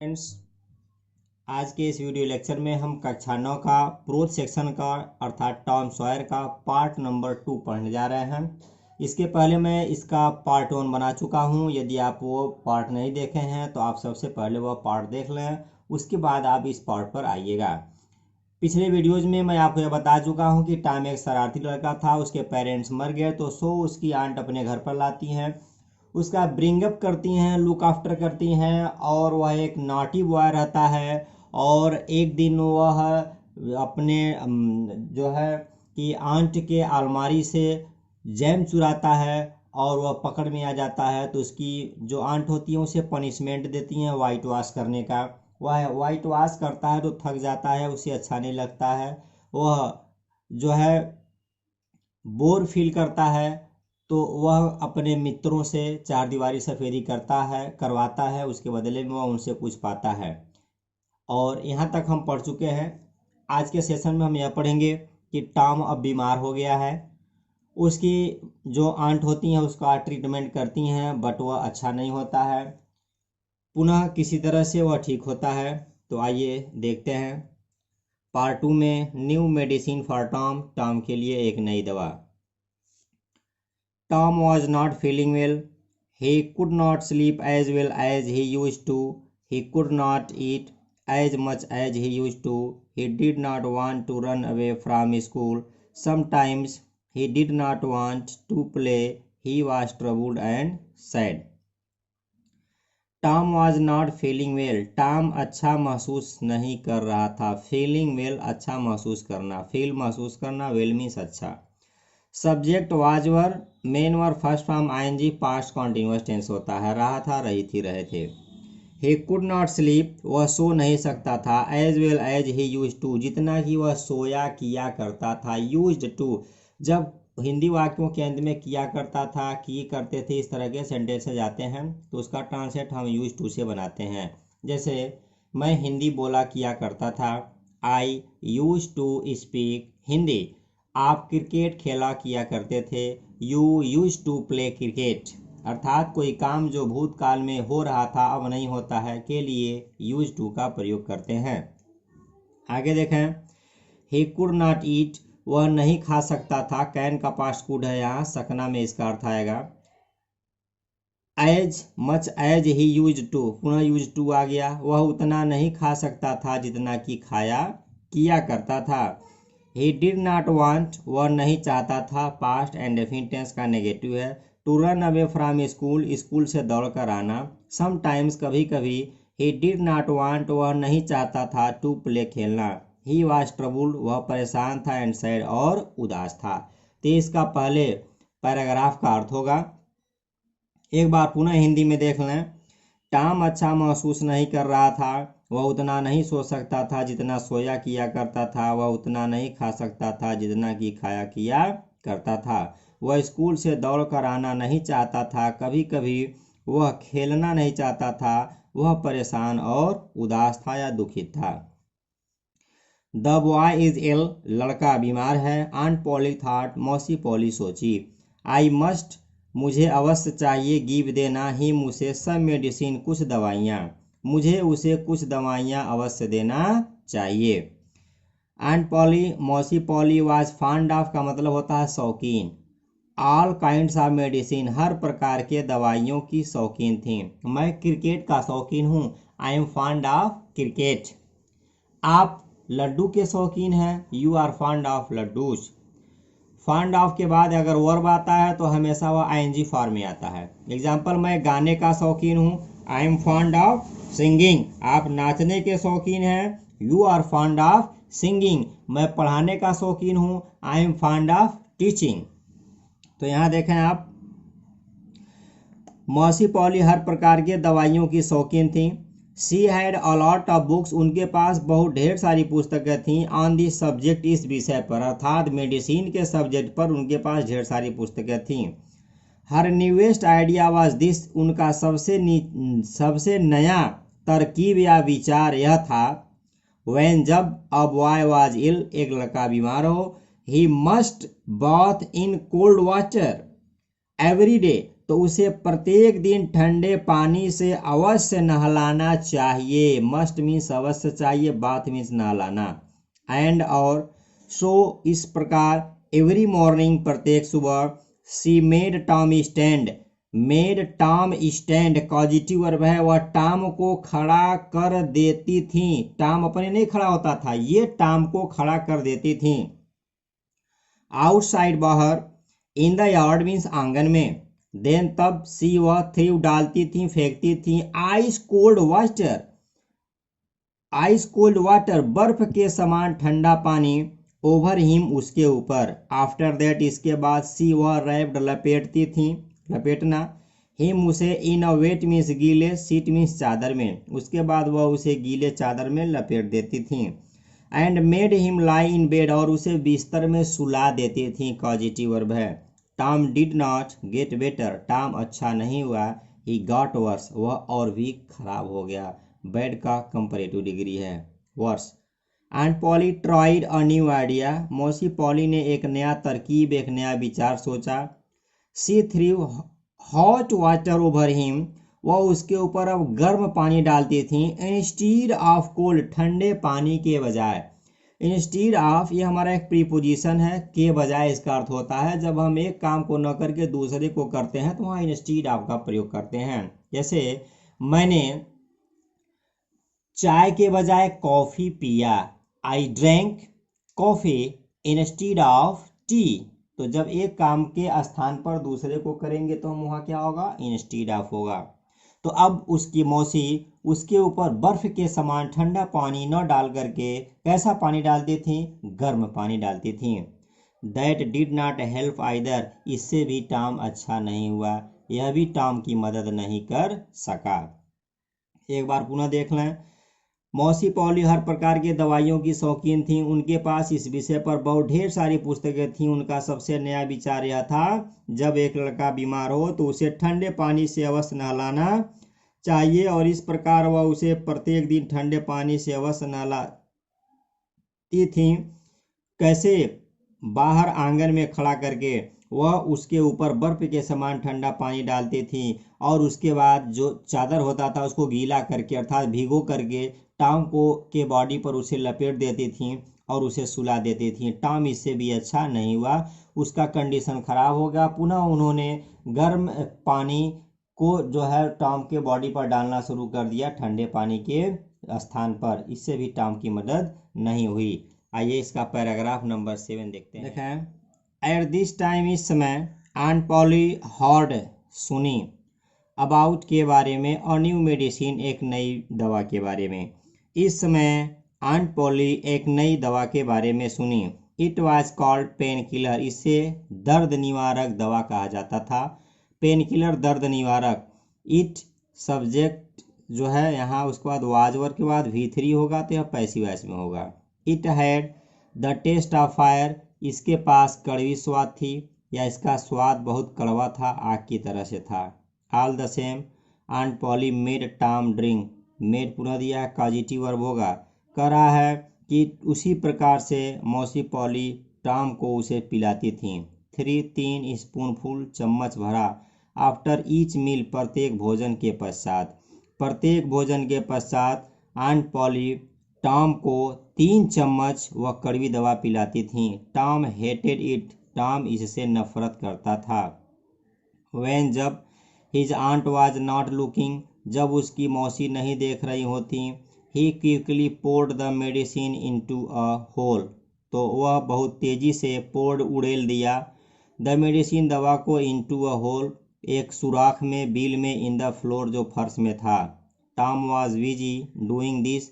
Friends, आज के इस वीडियो लेक्चर में हम कक्षा 9 का प्रोज सेक्शन का अर्थात टॉम सॉयर का पार्ट नंबर 2 पढ़ने जा रहे हैं। इसके पहले मैं इसका पार्ट 1 बना चुका हूं। यदि आप वो पार्ट नहीं देखे हैं तो आप सबसे पहले वह पार्ट देख लें, उसके बाद आप इस पार्ट पर आइएगा। पिछले वीडियोज में मैं आपको यह बता चुका हूं कि टॉम एक शरारती लड़का था। उसके पेरेंट्स मर गए तो उसकी आंट अपने घर पर लाती हैं, उसका ब्रिंगअप करती हैं, लुक आफ्टर करती हैं, और वह एक नॉटी बॉय रहता है। और एक दिन वह अपने जो है कि आंट के अलमारी से जैम चुराता है और वह पकड़ में आ जाता है। तो उसकी जो आंट होती है उसे पनिशमेंट देती हैं वाइट वॉश करने का। वह वाइट वॉश करता है तो थक जाता है, उसे अच्छा नहीं लगता है। वह जो है बोर फील करता है तो वह अपने मित्रों से चार दीवारी सफेदी करवाता है। उसके बदले में वह उनसे कुछ पाता है। और यहाँ तक हम पढ़ चुके हैं। आज के सेशन में हम यह पढ़ेंगे कि टॉम अब बीमार हो गया है। उसकी जो आंट होती हैं उसका ट्रीटमेंट करती हैं, बट वह अच्छा नहीं होता है। पुनः किसी तरह से वह ठीक होता है। तो आइए देखते हैं पार्ट 2 में new medicine for Tom, Tom के लिए एक नई दवा। Tom was not feeling well. He could not sleep as well as he used to. He could not eat as much as he used to. He did not want to run away from school. Sometimes he did not want to play. He was troubled and sad. Tom was not feeling well. Tom अच्छा महसूस नहीं कर रहा था। Feeling well अच्छा महसूस करना, feel महसूस करना, वेल मीन्स अच्छा। Subject was were, main were first form ING past continuous tense होता है। रहा था, रही थी, रहे थे। ही कुड नॉट स्लीप, वह सो नहीं सकता था। As well as he used to, जितना कि वह सोया किया करता था। यूज्ड टू, जब हिंदी वाक्यों के अंत में किया करता था, की करते थे, इस तरह के सेंटेंस जाते हैं तो उसका ट्रांसलेट हम यूज टू से बनाते हैं। जैसे मैं हिंदी बोला किया करता था, I used to speak Hindi. आप क्रिकेट खेला किया करते थे, you used to play cricket. अर्थात कोई काम जो भूतकाल में हो रहा था अब नहीं होता है के लिए यूज टू का प्रयोग करते हैं। आगे देखें, ही कुड नॉट ईट, वह नहीं खा सकता था। कैन का पास्ट कुड है, यहाँ सकना में इसका अर्थ आएगा। As much as he used to, पुनः यूज टू आ गया। वह उतना नहीं खा सकता था जितना कि खाया किया करता था। ही डिड नॉट वांट, वह नहीं चाहता था। पास्ट एंड डेफिनिट टेंस का नेगेटिव है। To run away from school, school से दौड़कर आना। समटाइम्स, कभी कभी। ही डिड नॉट वांट, वह नहीं चाहता था। टू प्ले, खेलना। ही वॉज ट्रबुल्ड, वह परेशान था। एंड सैड, और उदास था। तो इसका पहले पैराग्राफ का अर्थ होगा। एक बार पुनः हिंदी में देख लें। टॉम अच्छा महसूस नहीं कर रहा था। वह उतना नहीं सो सकता था जितना सोया किया करता था। वह उतना नहीं खा सकता था जितना कि खाया किया करता था। वह स्कूल से दौड़ कर आना नहीं चाहता था। कभी कभी वह खेलना नहीं चाहता था। वह परेशान और उदास था या दुखित था। द बॉय इज इल, लड़का बीमार है। आंट पॉली थॉट, मौसी पॉली सोची। आई मस्ट, मुझे अवश्य चाहिए। गिव, देना। ही, उसे। सब मेडिसिन, कुछ दवाइयाँ। मुझे उसे कुछ दवाइयाँ अवश्य देना चाहिए। आंट पॉली, मौसी पॉली, वाज फॉन्ड ऑफ का मतलब होता है शौकीन। ऑल काइंड्स ऑफ मेडिसिन, हर प्रकार के दवाइयों की शौकीन थी। मैं क्रिकेट का शौकीन हूँ। I am fond of cricket. आप लड्डू के शौकीन हैं। You are fond of laddus. Fond of के बाद अगर वर्ब आता है तो हमेशा वह आईएनजी फॉर्म में आता है। एग्जाम्पल, मैं गाने का शौकीन हूँ। I am fond of singing. आप नाचने के शौकीन हैं। You are fond of singing. मैं पढ़ाने का शौकीन हूँ। I am fond of teaching. तो यहाँ देखें आप, मौसी पॉली हर प्रकार के दवाइयों की शौकीन थी। She had a lot of books, उनके पास बहुत ढेर सारी पुस्तकें थीं। ऑन दिस सब्जेक्ट, इस विषय पर, अर्थात मेडिसिन के सब्जेक्ट पर उनके पास ढेर सारी पुस्तकें थीं। हर न्यूएस्ट आइडिया वाज दिस, उनका सबसे नया तरकीब या विचार यह था। व्हेन, जब। अ बॉय वाज इल, एक लड़का बीमार हो। He must bath in cold water every day, तो उसे प्रत्येक दिन ठंडे पानी से अवश्य नहलाना चाहिए। मस्ट मीन्स अवश्य चाहिए, बाथ मीन्स नहलाना। एंड और सो इस प्रकार एवरी मॉर्निंग प्रत्येक सुबह सी made Tom stand, made Tom stand positive verb है, वह टॉम को खड़ा कर देती थी। टॉम अपने नहीं खड़ा होता था, ये टॉम को खड़ा कर देती थी। आउटसाइड बाहर, इन द यार्ड मीन्स आंगन में, देन तब सी वह थ्रीव डालती थी, फेंकती थी, ice cold water, ice cold water बर्फ के समान ठंडा पानी, ओवर हिम उसके ऊपर। आफ्टर दैट इसके बाद सी वह रैप्ड लपेटती थी, लपेटना, हिम उसे, इन अ वेट मीन्स गीले, सीट मीन्स चादर में, उसके बाद वह उसे गीले चादर में लपेट देती थी। And made him lie in bed और उसे बिस्तर में सुला देती थी, पॉजिटिव वर्ब है। Tom did not get better, Tom अच्छा नहीं हुआ, ही गॉट वर्स, वह और भी खराब हो गया। बैड का कंपैरेटिव डिग्री है, worse. And Polly tried a new idea, मौसी पॉली ने एक नया तरकीब, एक नया विचार सोचा। She threw hot water over him, वह उसके ऊपर अब गर्म पानी डालती थी, इंस्टीड ऑफ कोल्ड, ठंडे पानी के बजाय। इंस्टीड ऑफ ये हमारा एक प्रीपोजिशन है, के बजाय इसका अर्थ होता है जब हम एक काम को न करके दूसरे को करते हैं तो वहाँ इंस्टीड ऑफ का प्रयोग करते हैं। जैसे मैंने चाय के बजाय कॉफी पिया, I drank coffee instead of T. तो जब एक काम के स्थान पर दूसरे को करेंगे तो हम वहाँ क्या होगा, इंस्टीड ऑफ होगा। तो अब उसकी मौसी उसके ऊपर बर्फ के समान ठंडा पानी न डाल करके कैसा पानी डालती थी, गर्म पानी डालती थी। That did not help either, इससे भी टॉम अच्छा नहीं हुआ, यह भी टॉम की मदद नहीं कर सका। एक बार पुनः देख लें। मौसी पॉली हर प्रकार की दवाइयों की शौकीन थी, उनके पास इस विषय पर बहुत ढेर सारी पुस्तकें थीं। उनका सबसे नया विचार यह था जब एक लड़का बीमार हो तो उसे ठंडे पानी से अवश्य नहलाना चाहिए, और इस प्रकार वह उसे प्रत्येक दिन ठंडे पानी से अवश्य नहलाती थी। कैसे, बाहर आंगन में खड़ा करके वह उसके ऊपर बर्फ के समान ठंडा पानी डालती थी, और उसके बाद जो चादर होता था उसको गीला करके अर्थात भिगो करके टॉम को के बॉडी पर उसे लपेट देती थी और उसे सुला देती थी। टॉम इससे भी अच्छा नहीं हुआ, उसका कंडीशन खराब हो गया। पुनः उन्होंने गर्म पानी को जो है टॉम के बॉडी पर डालना शुरू कर दिया ठंडे पानी के स्थान पर, इससे भी टॉम की मदद नहीं हुई। आइए इसका पैराग्राफ नंबर 7 देखते हैं। देखें, एट दिस टाइम, इस समय, आंट पॉली हॉर्ड, सुनी, अबाउट के बारे में, और न्यू मेडिसिन, एक नई दवा के बारे में। इस समय आंट पॉली एक नई दवा के बारे में सुनी। It was called pain killer, इसे दर्द निवारक दवा कहा जाता था। पेन किलर दर्द निवारक। इट सब्जेक्ट जो है यहाँ उसके बाद वाजवर के बाद V3 होगा तो यह पैसिव वॉइस में होगा। It had the taste of fire, इसके पास कड़वी स्वाद थी या इसका स्वाद बहुत कड़वा था, आग की तरह से था। All the same aunt Polly made Tom drink, made पुनः दिया पॉजिटिव वर्ब होगा, कह रहा है कि उसी प्रकार से मौसी पॉली टॉम को उसे पिलाती थी। 3 स्पूनफुल, चम्मच भरा, आफ्टर ईच मील, प्रत्येक भोजन के पश्चात। प्रत्येक भोजन के पश्चात आंट पॉली टॉम को 3 चम्मच वह कड़वी दवा पिलाती थी। टॉम हेटेड इट, टॉम इससे नफरत करता था। व्हेन, जब, his aunt was not looking, जब उसकी मौसी नहीं देख रही होती, he quickly poured the medicine into a hole, तो वह बहुत तेजी से पोर्ड, उड़ेल दिया, द मेडिसिन, दवा को, इनटू अ होल, एक सुराख में, बिल में, इन द फ्लोर, जो फर्श में था। Tom was busy doing this,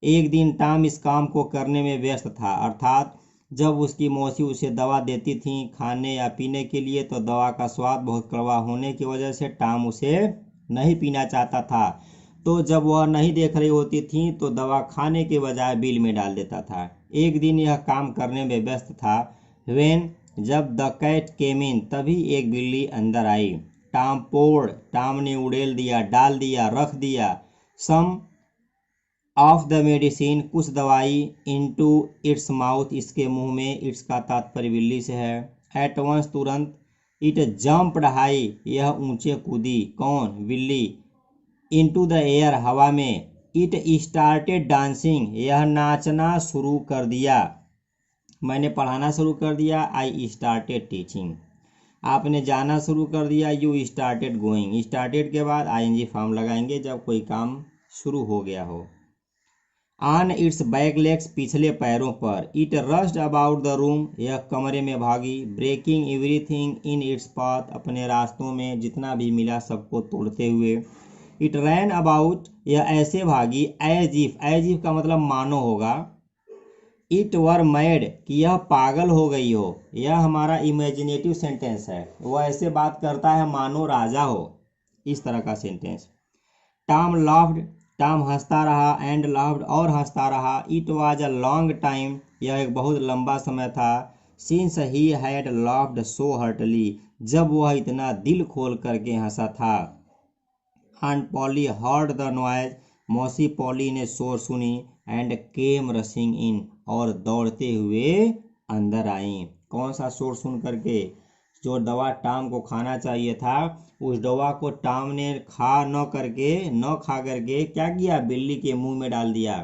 एक दिन टॉम इस काम को करने में व्यस्त था, अर्थात जब उसकी मौसी उसे दवा देती थी खाने या पीने के लिए तो दवा का स्वाद बहुत कड़वा होने की वजह से टॉम उसे नहीं पीना चाहता था। तो जब वह नहीं देख रही होती थी तो दवा खाने के बजाय बिल में डाल देता था। एक दिन यह काम करने में व्यस्त था। व्हेन, जब, द कैट केम इन, तभी एक बिल्ली अंदर आई। टॉम पोर्ड, टॉम ने उड़ेल दिया, डाल दिया, रख दिया, सम ऑफ द मेडिसिन, कुछ दवाई, इनटू इट्स माउथ, इसके मुंह में, इट्स का तात्पर्य बिल्ली से है। एट वंस, तुरंत, इट जंप्ड हाई, यह ऊंचे कूदी। कौन? बिल्ली। इनटू द एयर, हवा में। इट स्टार्टेड डांसिंग, यह नाचना शुरू कर दिया। मैंने पढ़ाना शुरू कर दिया, आई स्टार्टेड टीचिंग। आपने जाना शुरू कर दिया, यू स्टार्टेड गोइंग। स्टार्टेड के बाद आईएनजी फॉर्म लगाएंगे जब कोई काम शुरू हो गया हो। ऑन इट्स बैक लेग्स, पिछले पैरों पर। It rushed about the room, यह कमरे में भागी। Breaking everything in its path, अपने रास्तों में जितना भी मिला सबको तोड़ते हुए। इट रैन अबाउट, यह ऐसे भागी। एज इफ का मतलब मानो होगा। इट वर मैड, कि यह पागल हो गई हो। यह हमारा इमेजिनेटिव सेंटेंस है। वह ऐसे बात करता है मानो राजा हो, इस तरह का सेंटेंस। टॉम लाफ्ड, टॉम हंसता रहा। एंड लाफ्ड, और हंसता रहा। It was a long time, यह एक बहुत लंबा समय था। Since he had laughed so heartily, जब वह इतना दिल खोल करके हंसा था। Aunt Polly heard the noise, मौसी पॉली ने शोर सुनी। एंड केम रशिंग इन, और दौड़ते हुए अंदर आई। कौन सा शोर सुन करके? जो दवा टॉम को खाना चाहिए था, उस दवा को टॉम ने न खा करके क्या किया? बिल्ली के मुंह में डाल दिया।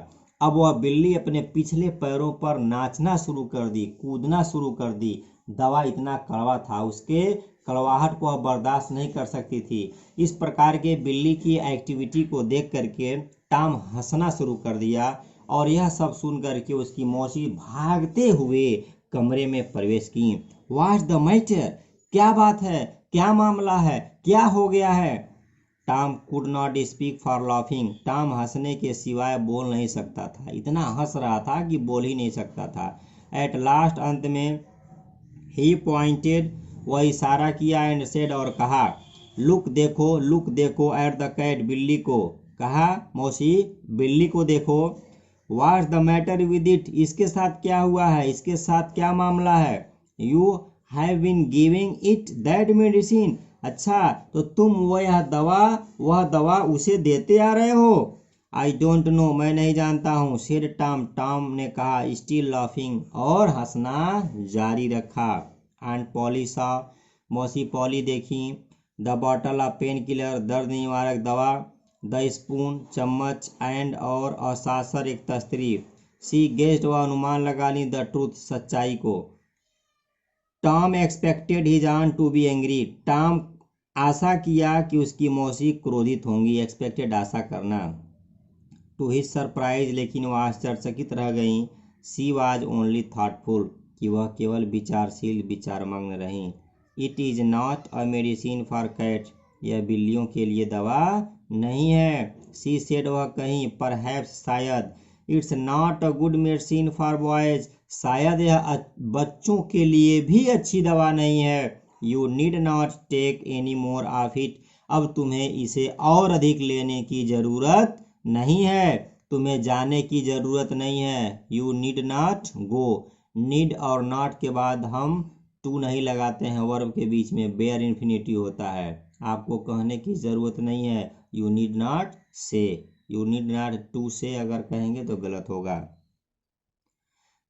अब वह बिल्ली अपने पिछले पैरों पर नाचना शुरू कर दी, कूदना शुरू कर दी। दवा इतना कड़वा था, उसके कड़वाहट को वह बर्दाश्त नहीं कर सकती थी। इस प्रकार के बिल्ली की एक्टिविटी को देख करके टॉम हंसना शुरू कर दिया। और यह सब सुन करके उसकी मौसी भागते हुए कमरे में प्रवेश की। व्हाट्स द मैटर, क्या बात है, क्या मामला है, क्या हो गया है? Tom could not speak for laughing, Tom हंसने के सिवाय बोल नहीं सकता था। इतना हंस रहा था कि बोल ही नहीं सकता था। एट लास्ट, अंत में, ही पॉइंटेड, वह इशारा किया। एंड सेड, और कहा। लुक देखो एट द कैट, बिल्ली को। कहा, मौसी बिल्ली को देखो। What's the matter with it, इसके साथ क्या हुआ है, इसके साथ क्या मामला है? You have been giving it that medicine, अच्छा तो तुम वह दवा उसे देते आ रहे हो? आई डोंट नो, मैं नहीं जानता हूँ। सेड टॉम, टॉम ने कहा। स्टिल लाफिंग, और हंसना जारी रखा। एंड पॉली सा, मौसी पॉली देखी। The bottle of pain killer, दर्द निवारक दवा। द स्पून, चम्मच। एंड, और असासर, एक तस्तरी। सी गेस्ड, वह अनुमान लगा ली। द ट्रूथ, सच्चाई को। Tom expected his aunt to be angry, Tom आशा किया कि उसकी मौसी क्रोधित होंगी। एक्सपेक्टेड, आशा करना। टू हिज सरप्राइज, लेकिन वह आश्चर्यचकित रह गई। सी वाज ओनली थॉटफुल, कि वह केवल विचारशील, विचारमग्न रहीं। It is not a medicine for cat, यह बिल्लियों के लिए दवा नहीं है। सी सेड, वह कहीं। परहैप्स, शायद। It's not a good medicine for boys, शायद यह बच्चों के लिए भी अच्छी दवा नहीं है। You need not take any more of it, अब तुम्हें इसे और अधिक लेने की जरूरत नहीं है, तुम्हें जाने की जरूरत नहीं है। You need not go, need और नॉट के बाद हम टू नहीं लगाते हैं, वर्ब के बीच में बेयर इन्फिनिटिव होता है। आपको कहने की जरूरत नहीं है। You need not say, you need not to say अगर कहेंगे तो गलत होगा।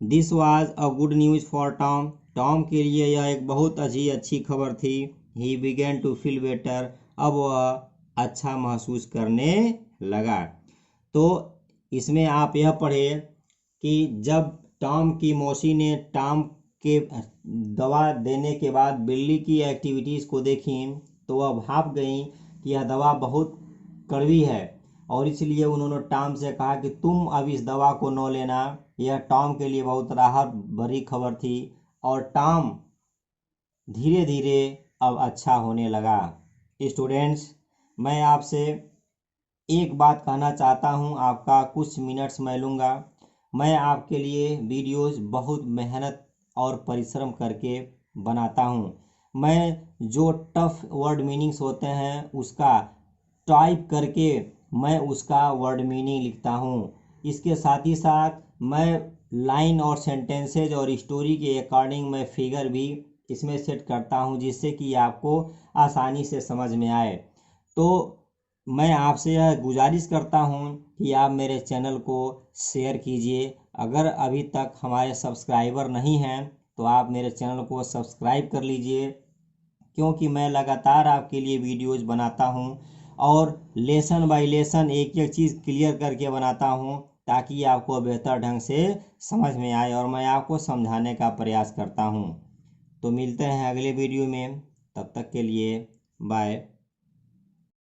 This was a good news for Tom, Tom के लिए यह एक बहुत अच्छी खबर थी। He began to feel better, अब वह अच्छा महसूस करने लगा। तो इसमें आप यह पढ़े कि जब टॉम की मौसी ने टॉम के दवा देने के बाद बिल्ली की एक्टिविटीज़ को देखी तो वह भाप गई कि यह दवा बहुत कड़वी है, और इसलिए उन्होंने टॉम से कहा कि तुम अब इस दवा को न लेना। यह टॉम के लिए बहुत राहत भरी खबर थी, और टॉम धीरे धीरे अब अच्छा होने लगा। स्टूडेंट्स, मैं आपसे एक बात कहना चाहता हूं, आपका कुछ मिनट्स मैं लूँगा। मैं आपके लिए वीडियोस बहुत मेहनत और परिश्रम करके बनाता हूं। मैं जो टफ वर्ड मीनिंग्स होते हैं उसका टाइप करके मैं उसका वर्ड मीनिंग लिखता हूं। इसके साथ ही साथ मैं लाइन और सेंटेंसेज और स्टोरी के अकॉर्डिंग मैं फिगर भी इसमें सेट करता हूं, जिससे कि आपको आसानी से समझ में आए। तो मैं आपसे यह गुजारिश करता हूं कि आप मेरे चैनल को शेयर कीजिए। अगर अभी तक हमारे सब्सक्राइबर नहीं हैं तो आप मेरे चैनल को सब्सक्राइब कर लीजिए, क्योंकि मैं लगातार आपके लिए वीडियोज़ बनाता हूँ और लेसन बाय लेसन एक एक चीज़ क्लियर करके बनाता हूँ, ताकि आपको बेहतर ढंग से समझ में आए और मैं आपको समझाने का प्रयास करता हूँ। तो मिलते हैं अगले वीडियो में, तब तक के लिए बाय।